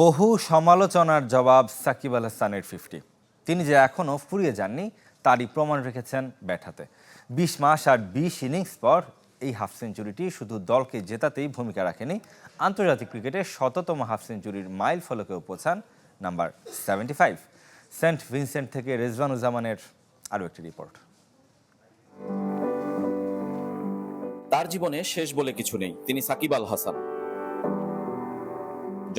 বহু সমালোচনার জবাব সাকিব আল হাসানের 50। তিনি যে এখনও ফুরিয়ে যাননি তারই প্রমাণ রেখেছেন ব্যাট হাতে। 20 মাস আর 20 ইনিংস পর এই হাফ সেঞ্চুরিটি শুধু দলকে জেতাতেই ভূমিকা রাখেনি, আন্তর্জাতিক ক্রিকেটে শততম হাফ সেঞ্চুরির মাইল ফলকেও পৌঁছান নাম্বার 75। সেন্ট ভিনসেন্ট থেকে রেজওয়ানুজ্জামানের আরও একটি রিপোর্ট। তার জীবনে শেষ বলে কিছু নেই, তিনি সাকিব আল হাসান।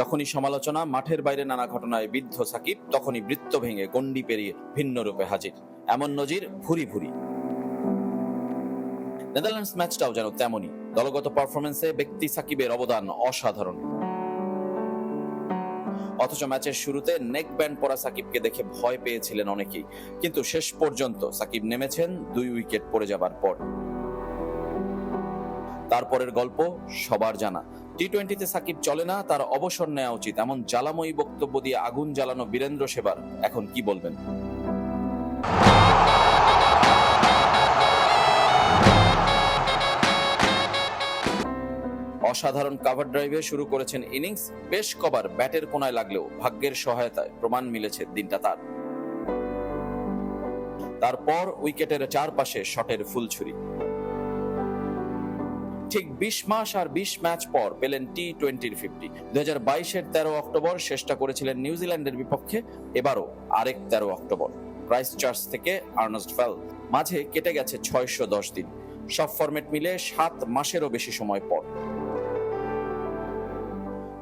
যখনই সমালোচনা, মাঠের বাইরে নানা ঘটনায় বিদ্ধ সাকিব, তখনই বৃত্ত ভেঙে গণ্ডি পেরিয়ে ভিন্ন রূপে হাজির। এমন নজির ভুরি ভুরি। নেদারল্যান্ডস ম্যাচটাও যেন তেমনই। দলগত পারফরমেন্সে ব্যক্তি সাকিবের অবদান অসাধারণ। অথচ ম্যাচের শুরুতে নেক ব্যান্ড পরা সাকিবকে দেখে ভয় পেয়েছিলেন অনেকেই, কিন্তু শেষ পর্যন্ত সাকিব নেমেছেন 2 উইকেট পড়ে যাবার পর। তারপরের গল্প সবার জানা। টি-20তে সাকিব চলে না, তার অবসর নেওয়া উচিত, এমন জ্বালাময়ী বক্তব্য দিয়ে আগুন জ্বালানো বীরেন্দ্র সেবার এখন কি বলবেন? অসাধারণ কাভার ড্রাইভে শুরু করেছেন ইনিংস। বেশ কবার ব্যাটের কোনায় লাগলেও ভাগ্যের সহায়তায় প্রমাণ মিলেছে দিনটা তার। তারপর উইকেটের চারপাশে শটের ফুলছুরি। ঠিক 20 মাস আর 20 ম্যাচ পর পেলেন টি-20-র 50। 2022-এর 13 অক্টোবর শেষটা করেছিলেন নিউজিল্যান্ডের বিপক্ষে, এবারও আরেক 13 অক্টোবর ক্রাইস্টচার্চ থেকে আর্নেস্ট ফেল। মাঝে কেটে গেছে 610 দিন, সব ফরম্যাট মিলে 7 মাসেরও বেশি সময় পর।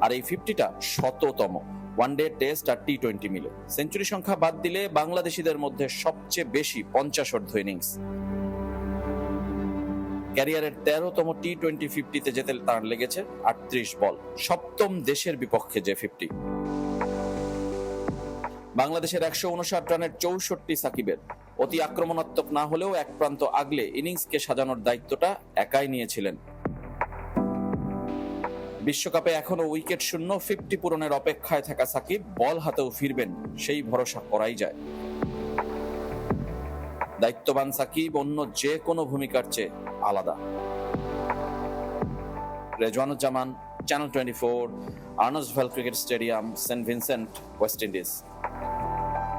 আর এই 50টা শততম, ওয়ানডে, টেস্ট আর টি-20 মিলে। সেঞ্চুরি সংখ্যা বাদ দিলে বাংলাদেশিদের মধ্যে সবচেয়ে বেশি 50 ইনিংস। ক্যারিয়ারের 13তম টি-20 50-তে যেতে তার লেগেছে 38 বল, সপ্তম দেশের বিপক্ষে যে 50। বাংলাদেশের 159 রানের 64 সাকিবের। অতি আক্রমণাত্মক না হলেও এক প্রান্ত আগলে ইনিংসকে সাজানোর দায়িত্বটা একাই নিয়েছিলেন। বিশ্বকাপে এখনো উইকেট শূন্য 50 পূরণের অপেক্ষায় থাকা সাকিব বল হাতেও ফিরবেন, সেই ভরসা করাই যায়। দায়িত্ববান সাকিব অন্য যে কোনো ভূমিকার চেয়ে আলাদা। Rezwanuzzaman, channel 24, Arnos Vale cricket stadium, Saint Vincent, West Indies.